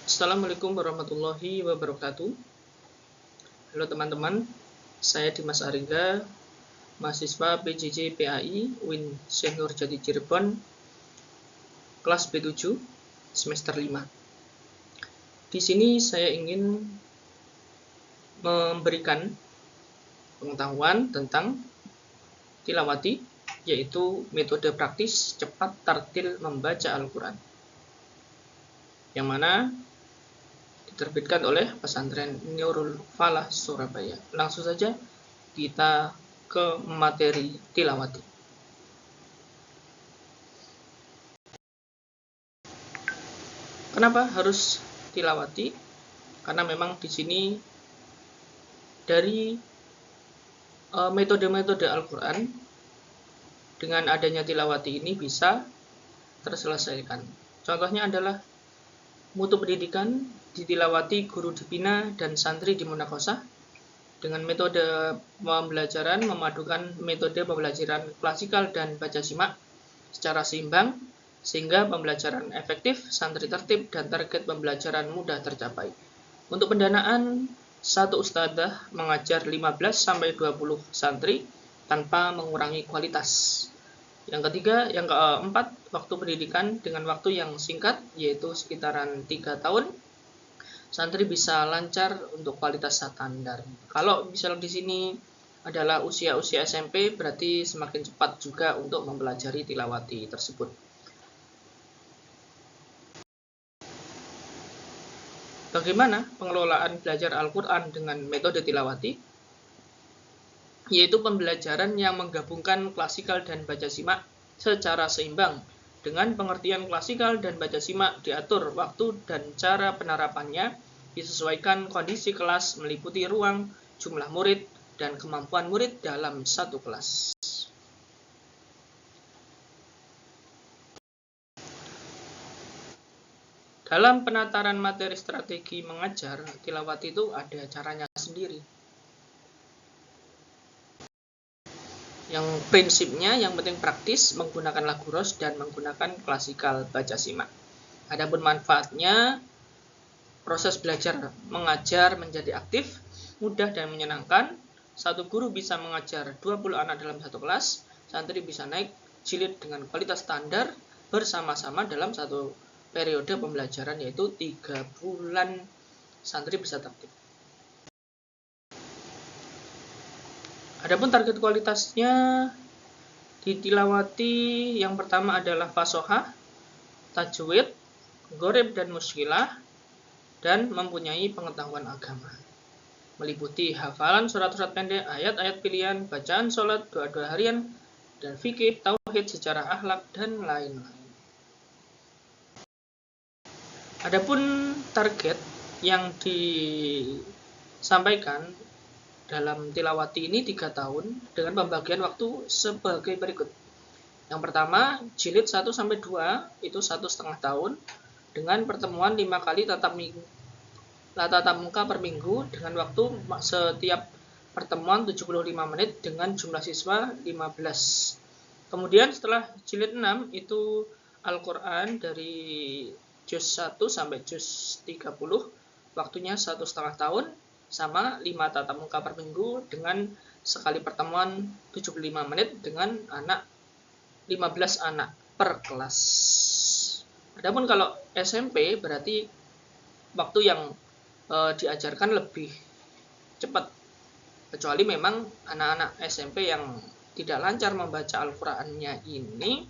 Assalamualaikum warahmatullahi wabarakatuh. Halo teman-teman, saya Dimas Aringga, mahasiswa PJJ PAI UIN Syekh Nurjati Cirebon, kelas B7, semester 5. Di sini saya ingin memberikan pengetahuan tentang tilawati, yaitu metode praktis cepat tartil membaca Al-Quran, yang mana diterbitkan oleh pesantren Nurul Falah Surabaya. Langsung saja kita ke materi tilawati. Kenapa harus tilawati? Karena memang di sini dari metode-metode Al-Quran dengan adanya tilawati ini bisa terselesaikan. Contohnya adalah mutu pendidikan ditilawati guru dibina dan santri di munakosah dengan metode pembelajaran memadukan metode pembelajaran klasikal dan baca simak secara seimbang sehingga pembelajaran efektif, santri tertib, dan target pembelajaran mudah tercapai. Untuk pendanaan, satu ustadzah mengajar 15-20 santri tanpa mengurangi kualitas. Yang keempat, waktu pendidikan dengan waktu yang singkat, yaitu sekitaran 3 tahun, santri bisa lancar untuk kualitas standar. Kalau misalnya di sini adalah usia SMP, berarti semakin cepat juga untuk mempelajari tilawati tersebut. Bagaimana pengelolaan belajar Al-Quran dengan metode tilawati? Yaitu pembelajaran yang menggabungkan klasikal dan baca simak secara seimbang. Dengan pengertian klasikal dan baca simak diatur waktu dan cara penerapannya disesuaikan kondisi kelas meliputi ruang, jumlah murid, dan kemampuan murid dalam satu kelas. Dalam penataran materi strategi mengajar, tilawati itu ada caranya sendiri. Yang prinsipnya yang penting praktis menggunakan lagu ros dan menggunakan klasikal baca simak. Adapun manfaatnya, proses belajar mengajar menjadi aktif, mudah dan menyenangkan. Satu guru bisa mengajar 20 anak dalam satu kelas, santri bisa naik jilid dengan kualitas standar bersama-sama dalam satu periode pembelajaran, yaitu 3 bulan santri bisa tertib. Adapun target kualitasnya ditilawati yang pertama adalah fasohah, tajwid, gorib dan muskilah, dan mempunyai pengetahuan agama. Meliputi hafalan surat-surat pendek, ayat-ayat pilihan, bacaan sholat, doa-doa harian, dan fikih, tauhid, sejarah akhlak, dan lain-lain. Adapun target yang disampaikan dalam tilawati ini 3 tahun dengan pembagian waktu sebagai berikut. Yang pertama, jilid 1-2 itu 1,5 tahun dengan pertemuan 5 kali tatap muka per minggu dengan waktu setiap pertemuan 75 menit dengan jumlah siswa 15. Kemudian setelah jilid 6 itu Al-Quran dari juz 1 sampai juz 30, waktunya 1,5 tahun sama 5 tatap muka per minggu dengan sekali pertemuan 75 menit dengan 15 anak per kelas. Adapun kalau SMP berarti waktu yang diajarkan lebih cepat, kecuali memang anak-anak SMP yang tidak lancar membaca Al-Qurannya ini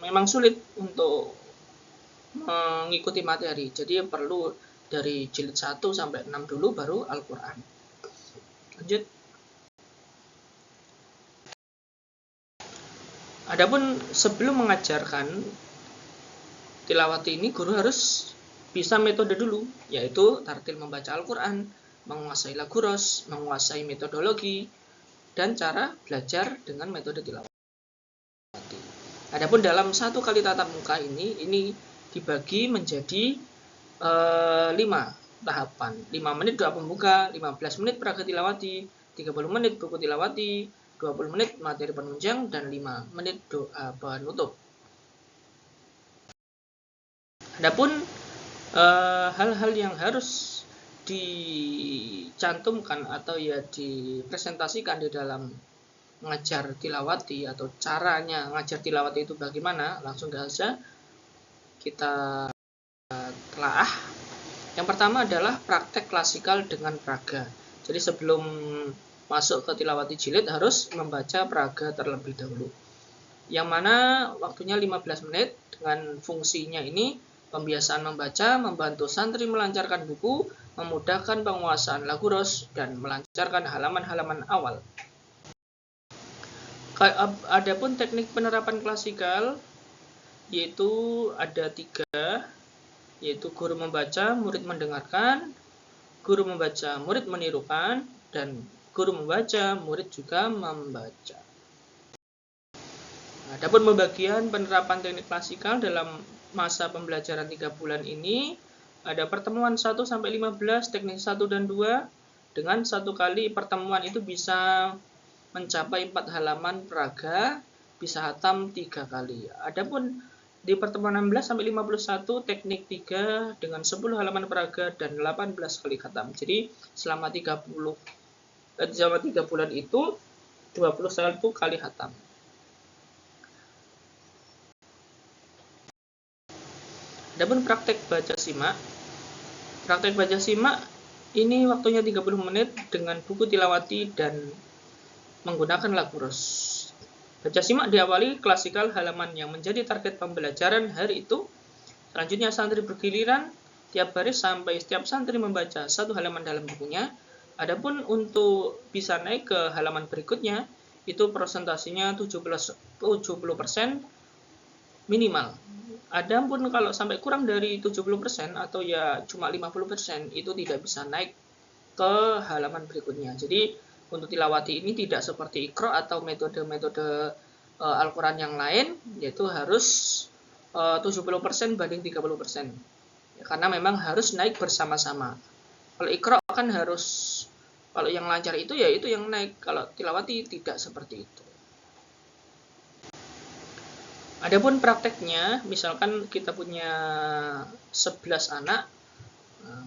memang sulit untuk mengikuti materi, jadi perlu dari jilid 1-6 dulu baru Al-Quran. Lanjut. Adapun sebelum mengajarkan tilawati ini, guru harus bisa metode dulu, yaitu tartil membaca Al-Quran, menguasai lagu ros, menguasai metodologi, dan cara belajar dengan metode tilawati. Adapun dalam 1 kali tatap muka ini dibagi menjadi 5 tahapan. 5 menit doa pembuka, 15 menit praga tilawati, 30 menit buku tilawati, 20 menit materi penunjang, dan 5 menit doa penutup. Adapun hal-hal yang harus dicantumkan atau ya dipresentasikan di dalam mengajar tilawati atau caranya mengajar tilawati itu bagaimana, langsung saja kita telaah. Yang pertama adalah praktek klasikal dengan praga. Jadi sebelum masuk ke tilawati jilid harus membaca praga terlebih dahulu. Yang mana waktunya 15 menit dengan fungsinya ini pembiasaan membaca, membantu santri melancarkan buku, memudahkan penguasaan lagu ros, dan melancarkan halaman-halaman awal. Adapun teknik penerapan klasikal yaitu ada 3, yaitu guru membaca, murid mendengarkan, guru membaca, murid menirukan, dan guru membaca, murid juga membaca. Adapun pembagian penerapan teknik klasikal dalam masa pembelajaran 3 bulan ini ada pertemuan 1-15 teknik 1 dan 2 dengan 1 kali pertemuan itu bisa mencapai 4 halaman praga, bisa hatam 3 kali. Adapun di pertemuan 16-51 teknik 3 dengan 10 halaman praga dan 18 kali hatam. Jadi selama 3 bulan itu 21 kali hatam. Adapun praktek baca simak. Praktek baca simak ini waktunya 30 menit dengan buku tilawati dan menggunakan lagu ros. Baca simak diawali klasikal halaman yang menjadi target pembelajaran hari itu. Selanjutnya santri bergiliran tiap baris sampai setiap santri membaca 1 halaman dalam bukunya. Adapun untuk bisa naik ke halaman berikutnya itu presentasinya 70% minimal. Adapun kalau sampai kurang dari 70% atau ya cuma 50% itu tidak bisa naik ke halaman berikutnya. Jadi untuk tilawati ini tidak seperti Iqra atau metode-metode Al-Quran yang lain, yaitu harus 70% banding 30%. Ya, karena memang harus naik bersama-sama. Kalau Iqra kan harus, kalau yang lancar itu ya itu yang naik, kalau tilawati tidak seperti itu. Adapun prakteknya, misalkan kita punya 11 anak,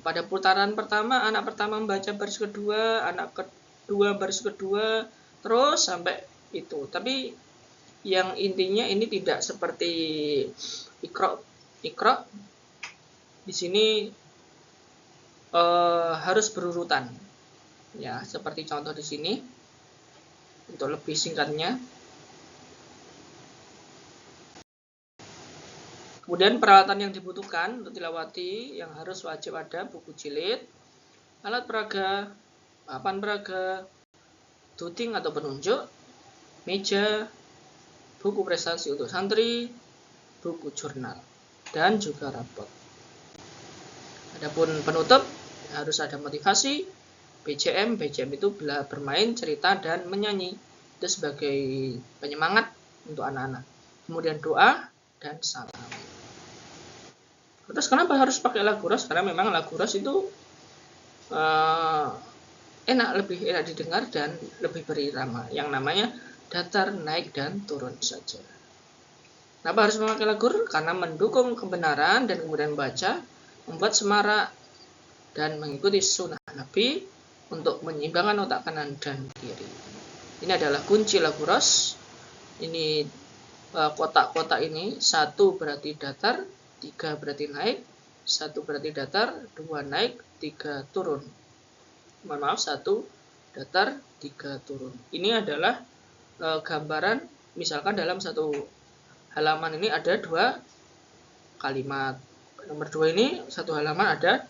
pada putaran pertama, anak pertama membaca baris kedua, anak kedua baris kedua, terus sampai itu. Tapi yang intinya ini tidak seperti Iqra. Di sini harus berurutan. Ya, seperti contoh di sini. Untuk lebih singkatnya. Kemudian peralatan yang dibutuhkan untuk tilawati yang harus wajib ada buku jilid, alat peraga, papan peraga, tuding atau penunjuk, meja, buku prestasi untuk santri, buku jurnal, dan juga rapot. Adapun penutup harus ada motivasi, BCM itu bermain, cerita, dan menyanyi. Itu sebagai penyemangat untuk anak-anak. Kemudian doa dan salam. Terus kenapa harus pakai lagu ros? Karena memang lagu ros itu lebih enak didengar dan lebih berirama. Yang namanya datar, naik, dan turun saja. Kenapa harus memakai lagu? Karena mendukung kebenaran dan kemudian baca, membuat semarak, dan mengikuti sunnah Nabi untuk menyeimbangkan otak kanan dan kiri. Ini adalah kunci lagu ros. Ini kotak-kotak ini, 1 berarti datar, 3 berarti naik, 1 berarti datar, 2 naik, 3 turun. Mohon maaf, 1 datar, 3 turun. Ini adalah gambaran, misalkan dalam 1 halaman ini ada 2 kalimat. Nomor 2 ini 1 halaman ada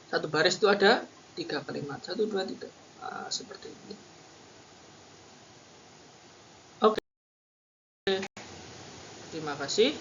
1 baris itu ada 3 kalimat. 1, 2, 3. Seperti ini. Oke. Terima kasih.